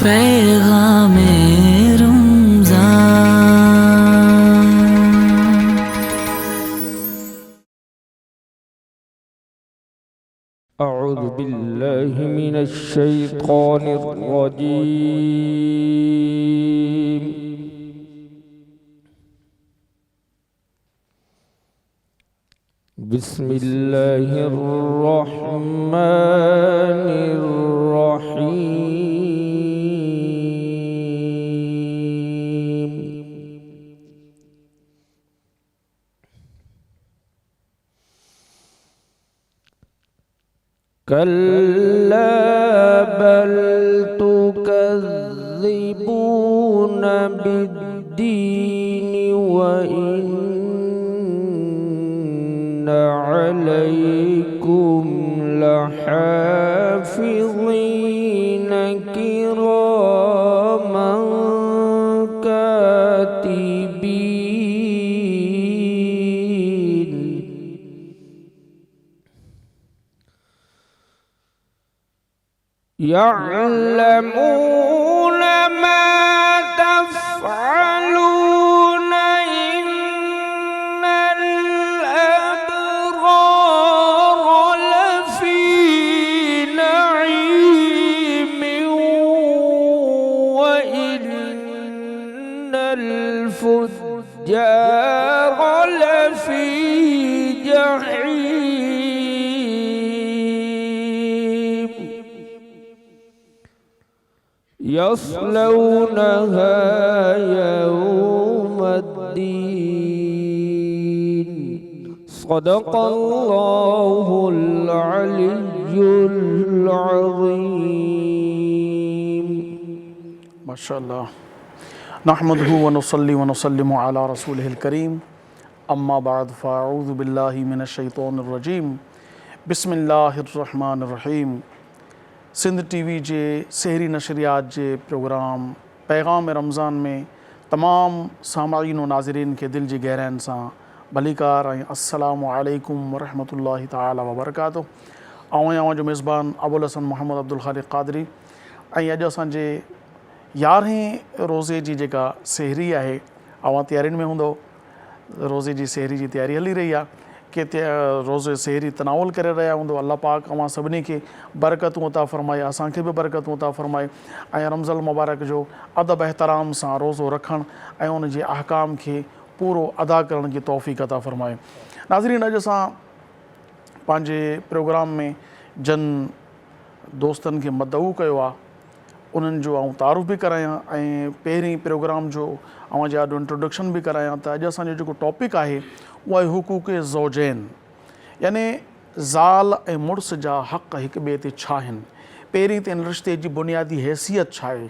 پیغام رمضان. اعوذ باللہ من الشیطان الرجیم. بسم اللہ الرحمن الرحیم. کلا بل تکذبون بالدین وإن علیکم لحافظین کراما کاتبین يعلمون ما تفعلون إن الأبرار لفي نعيم وإن الفجار لفي جحيم يصلونها يوم الدين. صدق الله العلي العظيم. ماشاء اللہ. نحمده ونصلي ونسلم على رسوله الكريم. اما بعد فاعوذ باللہ من الشیطان الرجیم. بسم اللہ الرحمن الرحیم. سندھ ٹی وی جے سحری نشریات جے پروگرام پیغام رمضان میں تمام سامعین و ناظرین کے دل جی گہرائن سان بھلیکار السلام علیکم ورحمۃ اللہ تعالی وبرکاتہ. آؤں جو میزبان ابوالحسن محمد عبدالخالق قادری. اج اساں 11 روزے جی جیکا سحری ہے اوہاں تیارین میں ہوندو. روزے جی سحری جی تیاری ہلی رہی ہے کہ روزے سحری تناول کرے رہا ہوں. اللہ پاک اوہاں سبنی کے برکتوں عطا فرمائے, اساں کے بھی برکتوں عطا فرمائے. رمضان المبارک جو ادب احترام سان روزو رکھن ان جے احکام کے پورو ادا کرن کی توفیق عطا فرمائے. ناظرین, اج اساں پانجے پروگرام میں جن دوستن کے مدعو کیو آ انہن جو تعارف بھی کرایاں پہریں پروگرام جو جا انٹروڈکشن بھی کرایاں. تو اج اساں جو ٹاپک ہے وہ ہے حقوق زوجین, یعنی زال مڑس جا حق ایک بے تے چھا ہن. پہریں تے ان رشتے جی بنیادی حیثیت چھا ہے.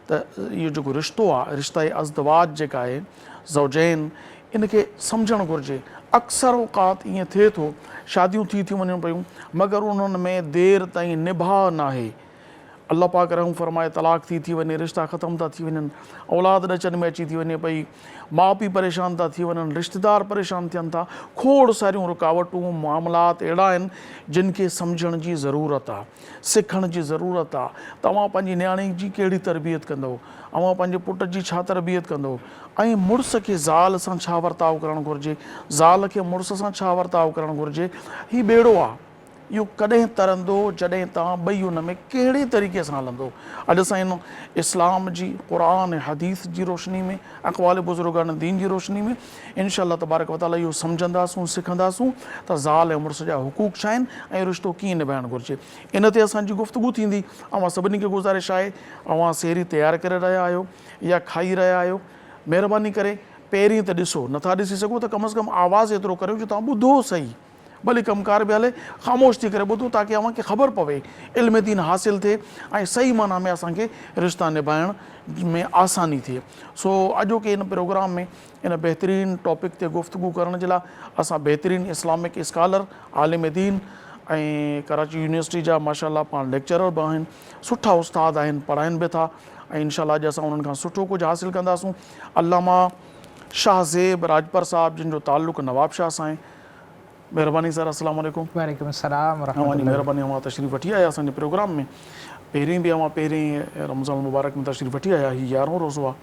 تو یہ جو رشتو آ رشتہ ازدواج جیکا ہے زوجین ان کے سمجھن گرجے. اکثر اوقات یہ تھے تو شادیوں تھی ونن پیوں مگر انہوں میں دیر تائیں نبھا نہ ہے. اللہ پاک رحم فرمائے طلاق تھی ونے, رشتہ ختم تا تھی ونن, اولاد ڈچن میں اچی تھی ونے پئی, ماں پی پریشان تا تھی ونن, رشتہ دار پریشان تھین تا. کھوڑ ساریوں رکاوٹوں معاملات اڑا ہیں جن کے سمجھن جی ضرورت آ, سکھن جی ضرورت آ. تواں پنجی نیاणी جی کیڑی تربیت کندو, اوہاں پنجے پٹ جی چھا تربیت کندو, ऐं मुड़ुस खे ज़ाल सां छा वर्ताव करणु घुरिजे, ज़ाल खे मुड़ुस सां छा वर्ताव करणु घुरिजे. हीउ ॿेड़ो आहे, इहो कॾहिं तरंदो जॾहिं तव्हां ॿई हुन में कहिड़े तरीक़े सां हलंदो. अॼु असां इन इस्लाम जी, क़ुर ऐं हदीस जी रोशनी में, अक़वाल बुज़ुर्गान दीन जी रोशनी में इंशा अल्लाह तबारक व तआला इहो सम्झंदासूं, सिखंदासूं त ज़ाल ऐं मुड़ुस जा हुक़ूक़ छा आहिनि ऐं रिश्तो कीअं निभाइणु घुरिजे. इन ते असांजी गुफ़्तगू थींदी. अवां सभिनी खे गुज़ारिश आहे, अवां सेहरी तयारु करे रहिया आहियो या खाई रहिया आहियो, महिरबानी करे पहिरीं त ॾिसो, नथा ॾिसी सघो त कम अज़ कम आवाज़ु एतिरो करियो जो तव्हां ॿुधो सही. भली कमकार बि हले, ख़ामोश थी करे ॿुधो ताकी अव्हांखे ख़बर पवे, इल्म दीन हासिलु थिए ऐं सही माना में असांखे रिश्ता निभाइण में आसानी थिए. सो अॼोके इन प्रोग्राम में इन बहितरीन टॉपिक ते गुफ़्तगू करण जे लाइ असां बहितरीन इस्लामिक स्कॉलर, आलिम दीन ऐं कराची यूनिवर्सिटी जा माशाअल्लाह पाण लेक्चरर बि आहिनि, सुठा उस्ताद आहिनि, पढ़ाइनि बि था ऐं इंशाअल्लाह अॼु असां उन्हनि खां सुठो कुझु हासिलु कंदासूं. अल्लामा शाह ज़ेब राजपर साहब जिन जो ताल्लुक़ नवाब शाह सां आहे. महिरबानी सर, अस्सलाम वालेकुम. वालेकुम अस्सलाम वरहमतुल्लाह. महिरबानी, अवां तशरीफ़ वठी आया असांजे प्रोग्राम में. पहिरीं बि अवां पहिरीं रमज़ान मुबारक में तशरीफ़ वठी आया, ही 11हों रोज़ो आहे।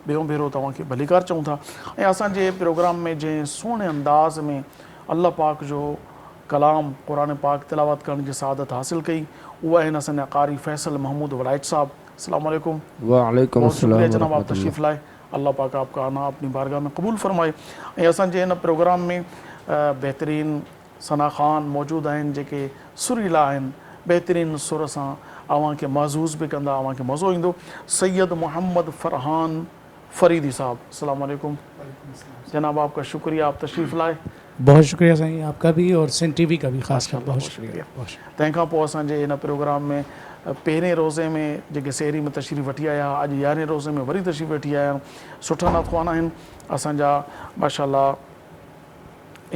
ॿियो भेरो तव्हांखे भलीकार चऊं था। ऐं असांजे प्रोग्राम में जंहिं सुहिणे अंदाज़ में अल्लाह पाक जो कलाम क़ुरान पाक तिलावत करण जी सआदत हासिल कई, उहा आहिनि असांजा कारी फैसल महमूद वड़ाइच साहब। अस्सलाम वालेकुम। वालेकुम बहुत शुक्रिया अस्सलाम जनाब, आप तशरीफ़ लाए। अल्लाह पाक आपका आना अपनी बारगाह में क़बूल फरमाए। ऐं असांजे हिन प्रोग्राम में बहितरीन सना ख़ान मौजूदु आहिनि जेके सुरीला आहिनि, बहितरीन सुर सां अव्हांखे महज़ूज़ बि कंदा, अव्हांखे मज़ो ईंदो। सैयद मोहम्मद फरहान फरीदी साहब, अस्सलाम वालेकुम जनाब, आपका शुक्रिया, आप तशरीफ़ लाए। बहुत शुक्रिया साईं, आपका भी और सिंध टीवी का भी ख़ास कर बहुत शुक्रिया। तंहिंखां पोइ असांजे हिन प्रोग्राम में पहिरें रोज़े में जेके सहरी में तशरीफ़ वठी आया, अॼु 11हें रोज़े में वरी तशरीफ़ वठी आया, सुठा नाख़्वान आहिनि असांजा माशाअल्लाह।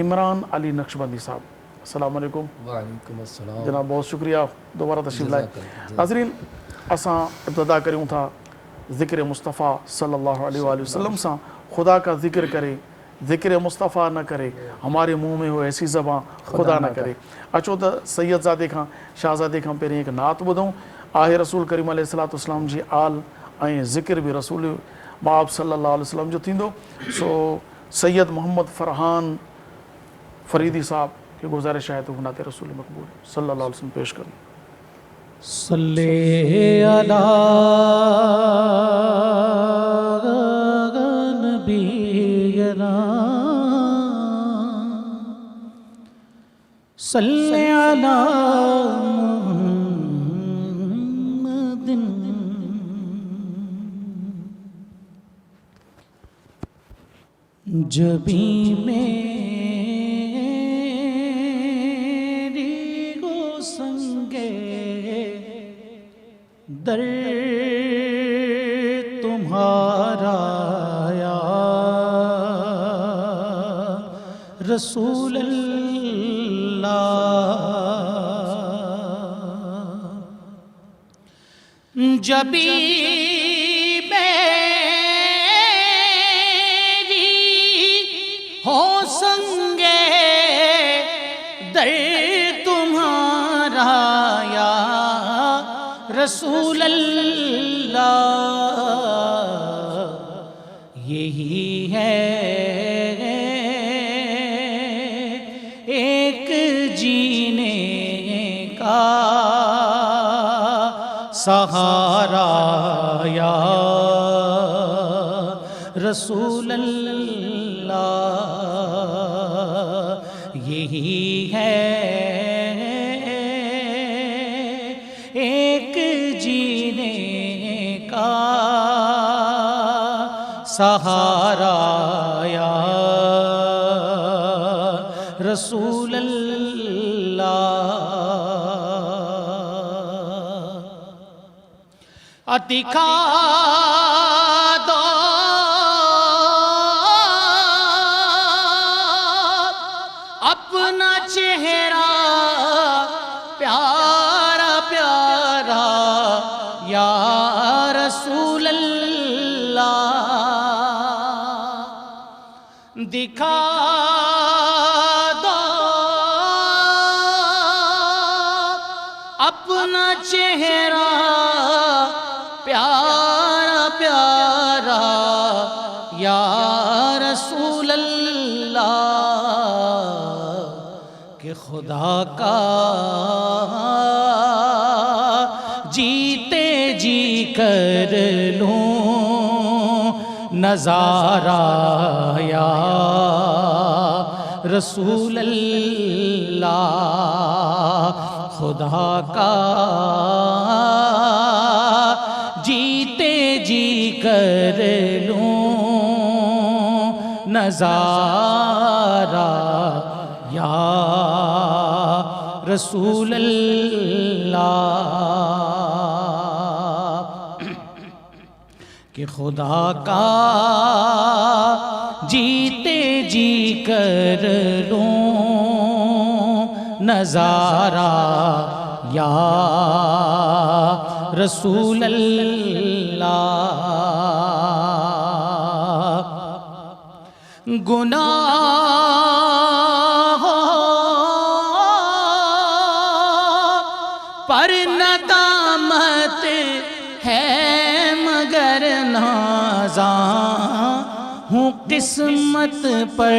इमरान अली नक्शबंदी साहब, अस्सलाम वालेकुम। वालेकुम अस्सलाम जनाब, बहुत शुक्रिया, दोबारा तशरीफ़ लाए। नाज़रीन, असां इब्तिदा करूं था ज़िक्र मुस्तफ़ा सल्लल्लाहु अलैहि वसल्लम सां। खुदा का ज़िक्र करे, ज़िक्र मुस्तफ़ा न करे, हमारे मुंह में हो ऐसी ज़बां खुदा न करे। अचो त सैयदज़ादे खां शाहज़ादे खां पहिरीं हिकु नात ॿुधूं। आहे रसूल करीम अलैहिस्सलातु वस्सलाम जी आल ऐं ज़िक्र बि रसूल माब सल्लल्लाहु अलैहि वसल्लम जो थींदो। सो सैयद मोहम्मद फरहान फरीदी साहब की गुज़ारिश आहे त हू नाते रसूल मक़बूल सल्लल्लाहु अलैहि वसल्लम पेश कनि। सल्ले अला नबीना सल्ले अला मुहम्मदिन। जबी मेरी गो संगे दर तुम्हारा या रसूल अल्लाह। जबी मेरी हो संगे दर तुम्हारा या रसूल अल्लाह। यही है एक जीने का सहारा या रसूल अल्लाह। यही है एक जीने का सहारा या रसूल अल्लाह। दिखा दो अपना चेहरा प्यारा प्यारा या रसूल अल्लाह। दिखा दो अपना चेहरा प्यारा प्यारा या रसूल अल्लाह। कि खुदा का जीते जी कर लूं नज़ारा या रसूल अल्लाह। खुदा का जीते जी कर लूं नज़ारा या रसूल अल्लाह। कि खुदा का जीते जी कर लूं नज़ारा या रसूल अल्लाह। गुनाहों पर नदामत مگر نازاں ہوں قسمت پر،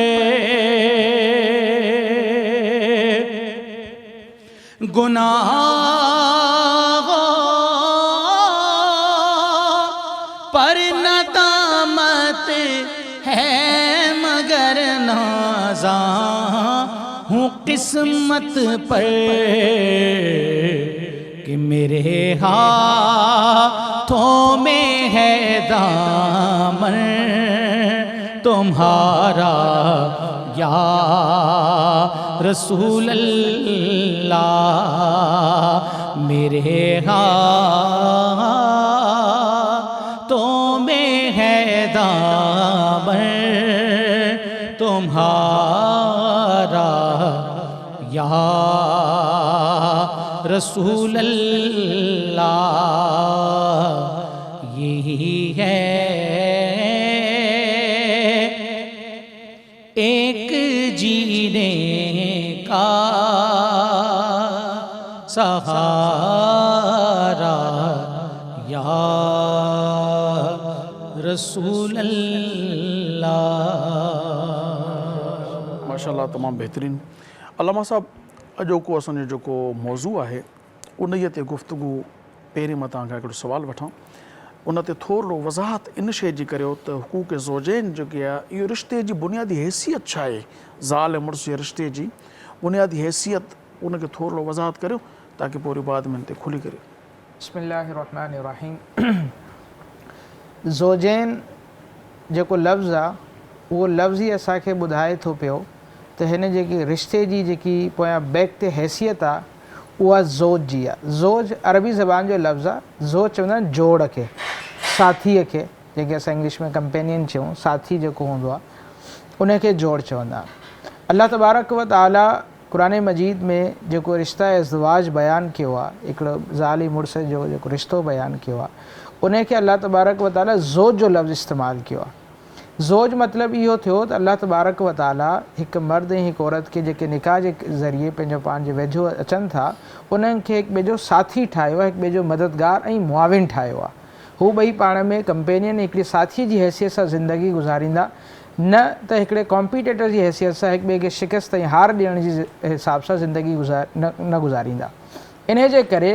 گناہوں پر ندامت ہے مگر نازاں ہوں قسمت پر، کہ میرے ہاتھوں میں ہے دامن تمہارا یا رسول اللہ، میرے ہاتھوں میں ہے دامن تمہارا یا رسول اللہ، یہی ہے ایک جینے کا سہارا یا رسول اللہ۔ ماشاءاللہ تمام بہترین علامہ صاحب، اجوको असांजो जेको मौज़ू आहे उन्हीअ ते गुफ़्तगू पहिरीं मां तव्हांखां हिकिड़ो सुवालु वठां, उन ते थोरो वज़ाहत इन शइ जी करियो त हुकूक ज़ौजैन जेकी आहे इहो रिश्ते जी बुनियादी हैसियत छा आहे, ज़ाल ऐं मुड़ुस जे रिश्ते जी बुनियादी हैसियत उनखे थोरो वज़ाहत करियो ताकी पोइ वरी बाद में हिन ते खुली करे। बिस्मिल्लाहिर्रहमानिर्रहीम। ज़ौजैन जेको लफ़्ज़ आहे उहो लफ़्ज़ ई असांखे ॿुधाए थो पियो त हिन जेकी रिश्ते जी जेकी पोयां बैक ते हैसियत आहे उहा ज़ोज जी आहे। ज़ोज अरबी ज़बान जो लफ़्ज़ आहे। ज़ोज चवंदा आहिनि जोड़ खे, साथीअ खे, जेके असां इंग्लिश में कंपेनियन चऊं, साथी जेको हूंदो आहे उनखे जोड़ चवंदा आहिनि। अल्लाह तबारक व तआला क़ुरान मजीद में जेको रिश्ता इज़्दिवाज बयानु कयो आहे, हिकिड़ो ज़ाल मुड़ुस जो जेको रिश्तो बयानु कयो आहे, उनखे अल्लाह तबारक व तआला ज़ोज जो लफ़्ज़ इस्तेमालु कयो आहे। ज़ोज मतिलबु इहो थियो त अल्लाह तबारक व तआला हिकु मर्द ऐं हिकु औरत खे जेके निकाह जे ज़रिए पंहिंजो पाण जे वेझो अचनि था उन्हनि खे हिकु ॿिए जो साथी ठाहियो आहे, हिकु ॿिए जो मददगार ऐं मुआविन ठाहियो आहे। हू ॿई पाण में कंपेनियन हिकिड़ी साथीअ जी हैसियत सां ज़िंदगी गुज़ारींदा, न त हिकिड़े कॉम्पिटेटर जी हैसियत सां हिकु ॿिए खे शिकस्त ऐं हार ॾियण जी हिसाब सां ज़िंदगी न गुज़ारींदा। इन जे करे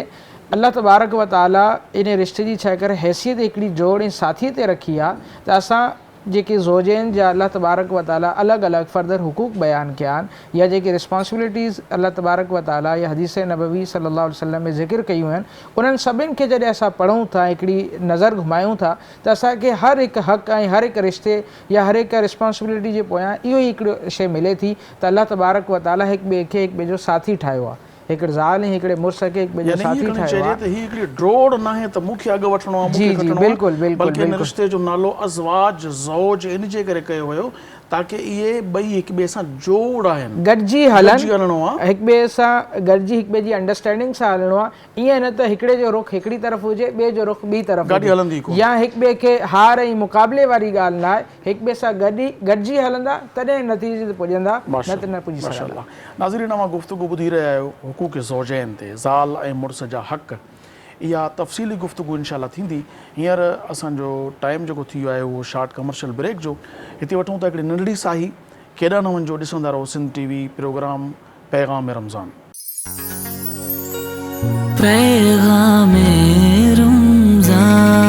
अल्लाह तबारक व तआला इन रिश्ते जी छा करे हैसियत हिकिड़ी जोड़ ऐं साथीअ ते रखी आहे त असां जेके ज़ौजैन जा अल्लाह तबारक व तआला अलॻि अलॻि फ़र्दर हुकूक बयानु कया आहिनि, या जेके रिस्पॉन्सिबिलिटीज़ अल्लाह तबारक व तआला या हदीस नबवी सल्लल्लाहु अलैहि वसल्लम में ज़िक्र कयूं आहिनि, उन्हनि सभिनि खे जॾहिं असां पढ़ूं था, हिकिड़ी नज़र घुमायूं था त असांखे हर हिकु हक़ ऐं हर हिकु रिश्ते या हर हिकु रिस्पॉन्सिबिलिटी जे पोयां इहो ई हिकिड़ो शइ मिले थी त अल्लाह तबारक व तआला हिकु ॿिए खे हिकु ॿिए जो साथी ठाहियो आहे, हिकिड़े ज़ाल ऐं हिकिड़े मुड़ुस खे हिकु ॿिए जो साथी ठाहियो आहे। त ही हिकिड़ी ड्रोड़ न आहे त मूंखे अॻु वठिणो आहे, जी जी बिल्कुलु बिल्कुलु, बल्कि हिन रिश्ते जो नालो अज़वाज ज़ौज इन जे करे कयो वियो ताकी इहे ॿई हिकु ॿिए सां जोड़ आहिनि, गॾिजी हलनि, हलणो आहे, हिकु ॿिए सां गॾिजी हिकु ॿिए जी अंडरस्टैंडिंग सां हलणो आहे। ईअं न त हिकिड़े जो रुख हिकिड़ी तरफ़ हुजे, ॿिए जो रुख ॿी तरफ़ हुजे, या हिकु ॿिए खे हार ऐं मुक़ाबले वारी ॻाल्हि न आहे, हिकु ॿिए सां गॾिजी हलंदा तॾहिं नतीजे ते पुॼंदा, न त न पुॼी सघंदा। नाज़रीन, मां गुफ़्तगू ॿुधी रहिया आहियो हुकूक ज़ौजैन ते, ज़ाल ऐं मुड़ुस जा हक़। इहा तफ़सीली गुफ़्तगू इंशाअल्लाह थींदी। हींअर असांजो टाइम जेको थी वियो आहे उहो शार्ट कमर्शियल ब्रेक जो, हिते वठूं था हिकिड़ी नंढड़ी साही। केॾा न वञिजो, ॾिसंदा रहो सिंध टीवी प्रोग्राम पैगाम रमज़ान। पैगाम रमज़ान।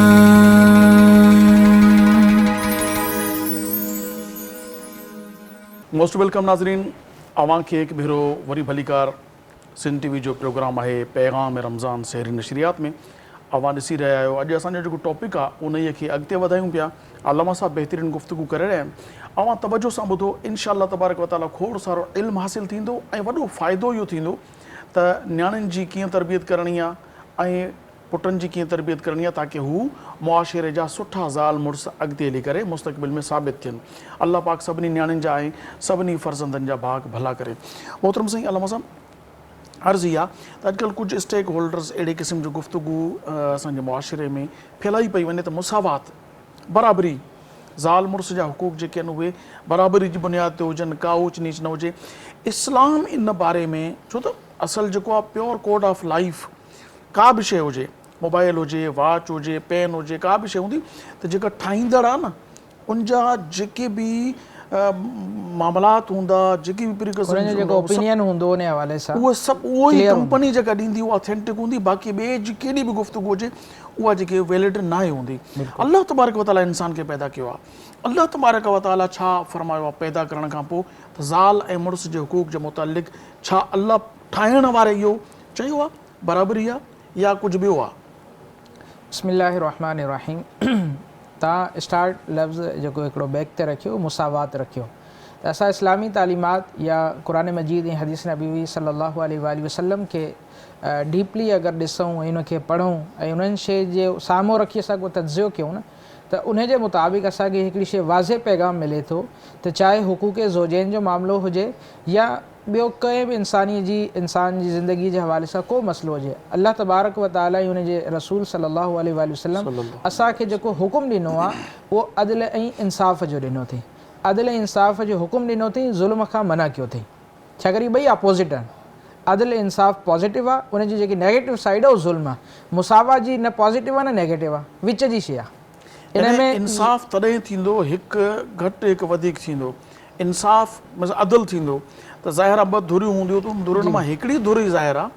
मोस्ट वेलकम नाज़रीन, अवां खे हिकु भेरो वरी भलीकार सिंध टीवी जो प्रोग्राम आहे पैगाम रमज़ान सहरी नशरियात में अवां ॾिसी रहिया आहियो। अॼु असांजो जेको टॉपिक आहे उन खे अॻिते वधायूं पिया। अल्लामा साहब बहितरीन गुफ़्तगू करे रहिया आहिनि। अवां तवजो सां ॿुधो, इंशाअल्लाह तबारक व तआला खोड़ सारो इल्मु हासिलु थींदो ऐं वॾो फ़ाइदो इहो थींदो त नियाणियुनि जी कीअं तरबियत करणी आहे ऐं पुटनि जी कीअं तरबियत करणी आहे ताकी हू मुआशिरे जा सुठा ज़ाल मुड़ुस अॻिते हली करे मुस्तक़बिल में साबित थियनि। अल्लाह पाक सभिनी नियाणियुनि जा ऐं सभिनी फ़र्ज़ंदनि जा भाग भला करे। मोहतरम साईं अल्लामा साहब, अर्ज़ु इहा त अॼुकल्ह कुझु स्टेक होल्डर्स अहिड़े क़िस्म जो गुफ़्तगू असांजे मुआशिरे में फैलाई पई वञे त मुसावात, बराबरी, ज़ाल मुड़ुस जा हुकूक जेके आहिनि उहे बराबरी जी बुनियाद ते हुजनि, का ऊच नीच न हुजे। इस्लाम इन बारे में, छो त असल जेको आहे प्योर कोड ऑफ लाइफ, का बि शइ हुजे मोबाइल हुजे, वॉच हुजे, पेन हुजे, का बि शइ हूंदी त जेका ठाहींदड़ आहे न उन जा जेके बि मामलात हूंदा, जेकी बि उन्हनि जो जेको ओपिनियन हूंदो उन हवाले सां उहो सभु उहो ई कंपनी जेका ॾींदी उहा ऑथेंटिक हूंदी, बाक़ी ॿिए जी केॾी बि गुफ़्तगू हुजे उहा जेकी वैलिड न आहे हूंदी। अल्लाह तबारक व तआला इंसान खे पैदा कयो आहे। अल्लाह तबारक व तआला छा फरमायो आहे पैदा करण खां पोइ त ज़ाल ऐं मुड़ुस जे हुकूक जे मुतालिक़ छा अल्लाह ठाहिण वारे इहो चयो आहे बराबरी आहे या कुझु ॿियो आहे? बिस्मिल्लाहिर्रहमानिर्रहीम। तव्हां स्टार्ट लफ़्ज़ जेको हिकिड़ो बैक ते रखियो, मुसावात रखियो, त असां इस्लामी तालीमात या क़ुरान मजीद ऐं हदीस नबवी सल्लल्लाहु अलैहि वसल्लम खे डीपली अगरि ॾिसूं ऐं उनखे पढ़ूं ऐं उन्हनि शइ जे साम्हूं रखी असां को तज्ज़ियो कयूं न त उन जे मुताबिक़ असांखे हिकिड़ी शइ वाज़े पैगाम मिले थो त चाहे हुकूक ज़ौजैन जो मामिलो हुजे या ॿियो कंहिं बि इंसान जी ज़िंदगी जे हवाले सां को मसइलो हुजे, अल्लाह तबारक व तआला ऐं उन जे रसूल सल्लल्लाहु अलैहि वसल्लम असांखे जेको हुकुम ॾिनो आहे उहो अदल ऐं इंसाफ़ जो ॾिनो अथई। अदल ऐं इंसाफ़ जो हुकुम ॾिनो अथई, ज़ुल्म खां मना कयो अथई। छा करे ॿई अपोज़िट आहिनि। अदल इंसाफ़ पॉज़िटिव आहे, उनजी जेकी नेगेटिव साइड आहे उहो ज़ुल्म आहे। मुसावा जी न पॉज़िटिव आहे न नेगेटिव आहे, विच जी शइ आहे। इन में इंसाफ़ तॾहिं थींदो हिकु घटि हिकु वधीक थींदो। इंसाफ़ मतिलबु अदल थींदो त ज़ाहिर आहे ॿ धुरियूं हूंदियूं त उन धुरियुनि मां हिकिड़ी धुरी ज़ाहिर आहे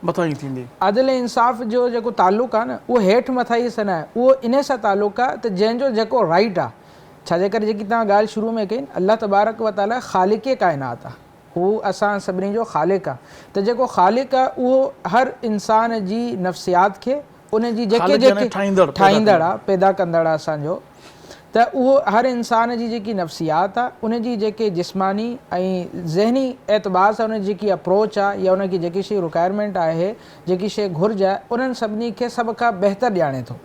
मथां ई थींदी। अदल इंसाफ़ जो जेको तालुक़ु आहे न उहो हेठि मथां ई सन आहे, उहो इन सां तालुक़ु आहे त जंहिंजो जेको राइट आहे। छा जे करे जेकी तव्हां ॻाल्हि शुरू में कई, अल्लाह तबारक व तआला ख़ालिक़े काइनात आहे, हू असां सभिनी जो ख़ालिक़ आहे। त जेको ख़ालिक़ आहे उहो हर इंसान जी नफ़्सियात खे उनजी जेके ठाहींदड़ आहे, पैदा कंदड़ आहे असांजो, त उहो हर इंसान जी जेकी नफ़्सियात आहे उनजी जेके जिस्मानी ऐं ज़हनी एतबार सां उनजी जेकी अप्रोच आहे या उनजी जेकी शइ रिक्वायरमेंट आहे, जेकी शइ घुरिज आहे, उन्हनि सभिनी खे सभ खां बहितर ॼाणे थो।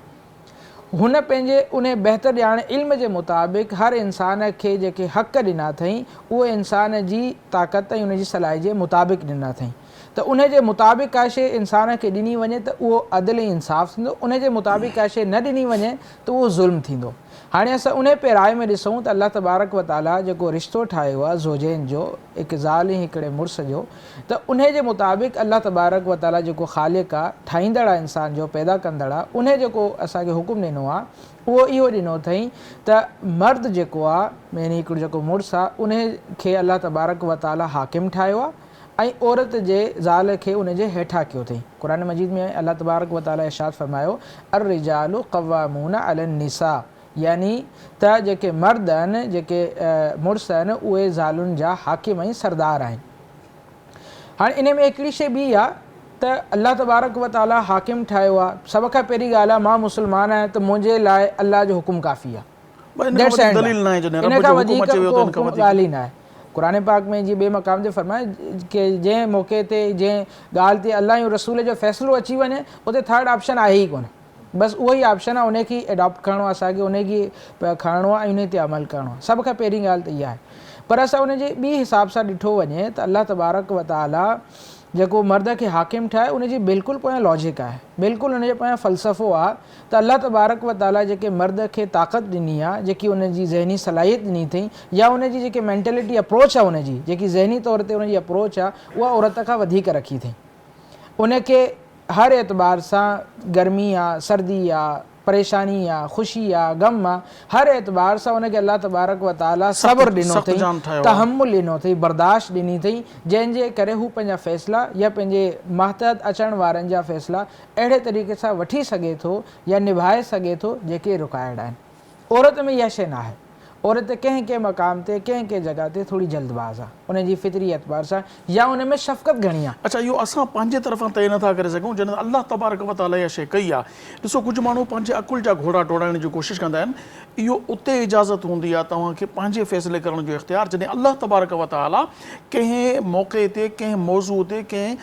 हुन पंहिंजे उन बहितर ॼाण इल्म जे मुताबिक़ हर इंसान खे जेके हक़ ॾिना अथई उहे इंसान जी ताक़त ऐं उनजी सलाह जे मुताबिक़ ॾिना अथई। त उन जे मुताबिक़ का शइ इंसान खे ॾिनी वञे त उहो अदल ऐं इंसाफ़ थींदो, उन जे मुताबिक़ का शइ न ॾिनी वञे त उहो ज़ुल्म थींदो। हाणे असां उन पेराए में ॾिसूं त अल्लाह तबारक व तआला जेको रिश्तो ठाहियो आहे ज़ौजैन जो, हिकु ज़ाल ऐं हिकिड़े मुड़ुस जो, त उन जे मुताबिक़ अल्लाह तबारक व तआला जेको ख़ालिक़ आहे, ठाहींदड़ आहे इंसान जो, पैदा कंदड़ आहे, उन जेको असांखे हुकुम ॾिनो आहे उहो इहो ॾिनो अथई त मर्द जेको आहे यानी हिकिड़ो जेको मुड़ुस आहे उन खे अल्लाह तबारक व तआला हाकिम ठाहियो आहे ऐं औरत जे ज़ाल खे उन जे हेठां कयो अथई। क़ुरान मजीद में अल्लाह तबारक व तआला इरशाद फरमायो अर्रिजालु क़व्वामूना अलन निसा, यानी त जेके मर्द आहिनि, जेके मुड़ुस आहिनि, उहे ज़ालुनि जा हाकिम ऐं सरदार आहिनि। हाणे इन में हिकिड़ी शइ ॿी आहे त अल्लाह तबारक व तआला हाकिम ठाहियो आहे। सभ खां पहिरीं ॻाल्हि आहे मां मुस्लमान आहियां त मुंहिंजे लाइ अल्लाह जो हुकुम काफ़ी आहे, इन खां वधीक ॻाल्हि ई न आहे। क़ुरान पाक में जीअं ॿिए मक़ाम ते फरमाए कि जंहिं मौक़े ते जंहिं ॻाल्हि ते अल्लाह ऐं रसूल जो फ़ैसिलो अची वञे उते थर्ड ऑप्शन आहे ई कोन्हे, बसि उहो ई ऑप्शन आहे, उनखे एडॉप्ट करिणो आहे असांखे, उनखे खणणो आहे ऐं उन ते अमल करिणो आहे। सभ खां पहिरीं ॻाल्हि त इहा आहे। पर असां उनजे ॿी हिसाब सां ॾिठो वञे त अल्लाह तबारक व तआला जेको मर्द खे हाकिम ठाहे उनजी बिल्कुलु पोयां लॉजिक आहे, बिल्कुलु उनजे पोयां फ़लसफ़ो आहे त अल्लाह तबारक व तआला जेके मर्द खे ताक़त ॾिनी आहे, जेकी उनजी ज़हनी सलाहियत ॾिनी अथई या उनजी जेकी मैंटेलिटी अप्रोच आहे, उनजी जेकी ज़हनी तौर ते उनजी अप्रोच आहे उहा औरत खां वधीक रखी अथई। उनखे हर एतबार सां गर्मी आहे, सर्दी आहे, परेशानी आहे, ख़ुशी आहे, गम आहे, हर एतबार सां उनखे अल्लाह तबारक व तआला सब्र ॾिनो अथई, तहम्मुल ॾिनो अथई, बर्दाश्त ॾिनी अथई, जंहिंजे करे हू पंहिंजा फ़ैसिला या पंहिंजे महतहत अचण वारनि जा फ़ैसिला अहिड़े तरीक़े सां वठी सघे थो या निभाए सघे थो जेके रिक्वायर्ड आहिनि। औरत में इहा शइ न आहे। औरत कंहिं कंहिं मक़ाम ते कंहिं कंहिं जॻह ते थोरी जल्दबाज़ आहे उनजी फितरी एतबार सां या उन में शफ़क़त घणी आहे। अच्छा, इहो असां पंहिंजे तरफ़ां तय नथा करे सघूं जॾहिं अल्लाह तबारक व तआला इहा शइ कई आहे। ॾिसो कुझु माण्हू पंहिंजे अकुल जा घोड़ा टोड़ाइण जी कोशिशि कंदा आहिनि, इहो उते इजाज़त हूंदी आहे तव्हांखे पंहिंजे फ़ैसिले करण जो इख़्तियार। जॾहिं अल्लाह तबारक व तआला कंहिं मौक़े ते, कंहिं मौज़ू ते, कंहिं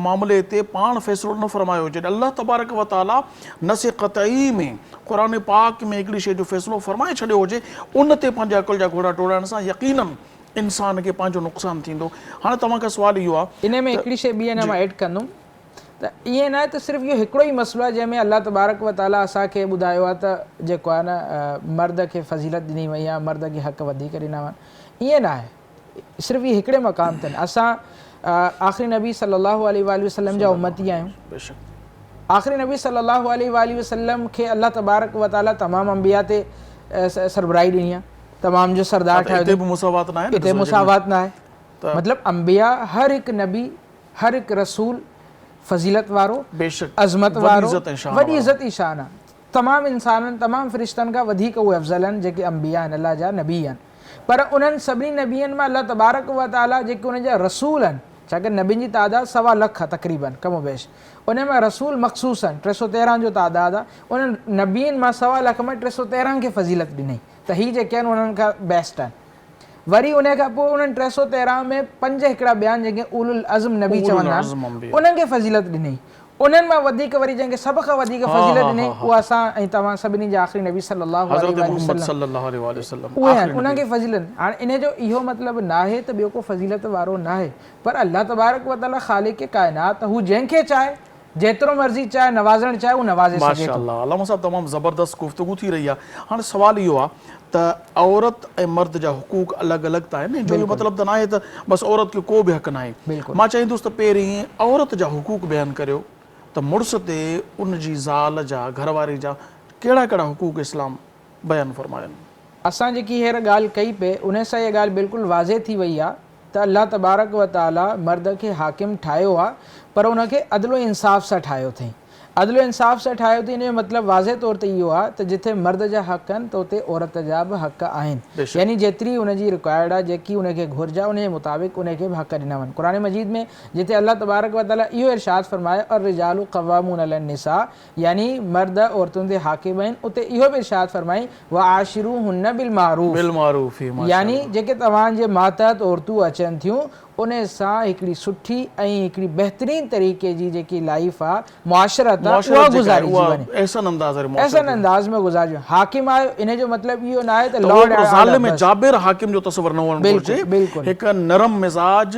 मामले ते पाण फ़ैसिलो न फ़रमायो, जॾहिं अल्लाह तबारक व तआला नस क़तई में क़ुरान पाक में हिकिड़ी शइ जो फ़ैसिलो फ़रमाए छॾियो हुजे, उन ते पंहिंजे अकुल जा घोड़ा टोड़ाइण सां यक़ीनन इंसान खे पंहिंजो नुक़सानु थींदो। हाणे तव्हांखे सुवालु इहो आहे, इन में हिकिड़ी शइ ॿी अञा मां एड कंदुमि त ईअं न आहे त सिर्फ़ु इहो हिकिड़ो ई मसइलो आहे जंहिंमें अल्लाह तबारक व तआला असांखे ॿुधायो आहे त जेको आहे न मर्द खे फ़ज़ीलत ॾिनी वई आहे, मर्द खे हक़ वधीक ॾिना वञनि, ईअं न आहे। सिर्फ़ु इहे हिकिड़े मक़ाम ते असां आख़िरी नबी सल्लल्लाहु अलैहि वसल्लम जा उम्मती आहियूं। آخری نبی صلی اللہ علیہ وآلہ وسلم کے اللہ تبارک و تعالیٰ تمام انبیاء تے سربراہی ॾिनी आहे, तमाम जो सरदार ठाहियो हिते बि मुसावात न आहे न, हिते मुसावात न आहे, मतिलबु अंबिया हर हिकु नबी हर हिकु रसूल फज़ीलत वारो, बेशक अज़मत वारो, वॾी वॾी इज़त ई शान आहे। तमामु इंसाननि तमामु फ़रिश्तनि खां वधीक उहे अफ़ज़ल आहिनि जेके अंबिया आहिनि, अलाह जा नबी आहिनि। पर उन्हनि सभिनी नबियनि मां अलाह तबारक व ताला जेके उन जा रसूल आहिनि, छाकाणि नबियुनि जी तादाद 1.25 लाख आहे तक़रीबन कमो बेश, उन में रसूल मख़सूस आहिनि 313 जो तादाद आहे। उन्हनि नबियनि मां 1.25 लाख में 313 खे फज़ीलत ॾिनई त हीअ जेके आहिनि उन्हनि खां बेस्ट आहिनि। वरी उन खां पोइ उन्हनि 313 में 5 हिकिड़ा ॿिया आहिनि जेके उलुल अज़्म नबी चवंदा आहिनि, उन्हनि खे फज़ीलत ॾिनई। उन्हनि मां वधीक वरी जंहिंखे सभ खां वधीक फज़ीलत ॾिनई उहा असां ऐं तव्हां सभिनी जा आख़िरी नबी सल्लल्लाहु अलैहि वसल्लम उहे आहिनि, उन्हनि खे फज़ीलत। हाणे इन जो इहो मतिलबु न आहे त ॿियो को फज़ीलत वारो न आहे, पर अल्लाह तबारक व तआला ख़ालिक़ काइनात हू जंहिंखे चाहे जेतिरो मर्ज़ी चाहे नवाज़णु चाहे उहो नवाज़े सघे थो। माशाअल्लाह, अल्लामा साहब तमामु ज़बरदस्त गुफ़्तगू थी रही आहे। हाणे सुवालु इहो आहे त औरत ऐं मर्द जा हुकूक अलॻि अलॻि त आहिनि, जो इहो मतिलबु त न आहे त बसि औरत खे को बि हक़ न आहे। मां चाहींदुसि त पहिरीं औरत जा हुकूक बयानु करियो त मुड़ुस ते उन जी ज़ाल जा घरवारी जा कहिड़ा कहिड़ा हुकूक इस्लाम बयानु फ़रमायनि। असां जेकी हींअर ॻाल्हि कई पे उन सां इहा ॻाल्हि बिल्कुलु वाज़े थी वई आहे त अल्लाह तबारक व ताला मर्द खे हाकिम ठाहियो आहे, पर उनखे अदल इंसाफ़ सां ठाहियो अथई। अदल इंसाफ़ सां ठाहियो अथई, इन जो मतिलबु वाज़े तौर ते इहो आहे त जिथे मर्द जा हक़ आहिनि त उते औरत जा बि हक़ आहिनि, यानी जेतिरी उनजी रिक्वायर्ड आहे, जेकी उनखे घुरिज आहे, उनजे मुताबिक़ उनखे बि हक़ ॾिना वञनि। क़ुरान मजीद में जिथे अल्लाह तबारक व ताला इहो इरशाद फ़रमायो और रिजालु क़वामून अलन निसा, यानी मर्द औरतुनि ते हाकिम आहिनि, उते इहो बि इरशाद फ़रमाई व आशिरूहुन्न बिल मारूफ़, यानी जेके तव्हांजे मातहत औरतूं अचनि थियूं उन सां हिकिड़ी सुठी ऐं हिकिड़ी बहितरीन तरीक़े जी जेकी लाइफ आहे मुआशरत आहे उहा गुज़ारिजी वञे, एहसन अंदाज़ में गुज़ारिजी वञे। हाकिम आयो इन जो मतिलबु इहो न आहे त लॉर्ड ज़ालिम ऐं जाबिर हाकिम जो तस्वुर न हुअणु घुरिजे, हिकु नरम मिज़ाज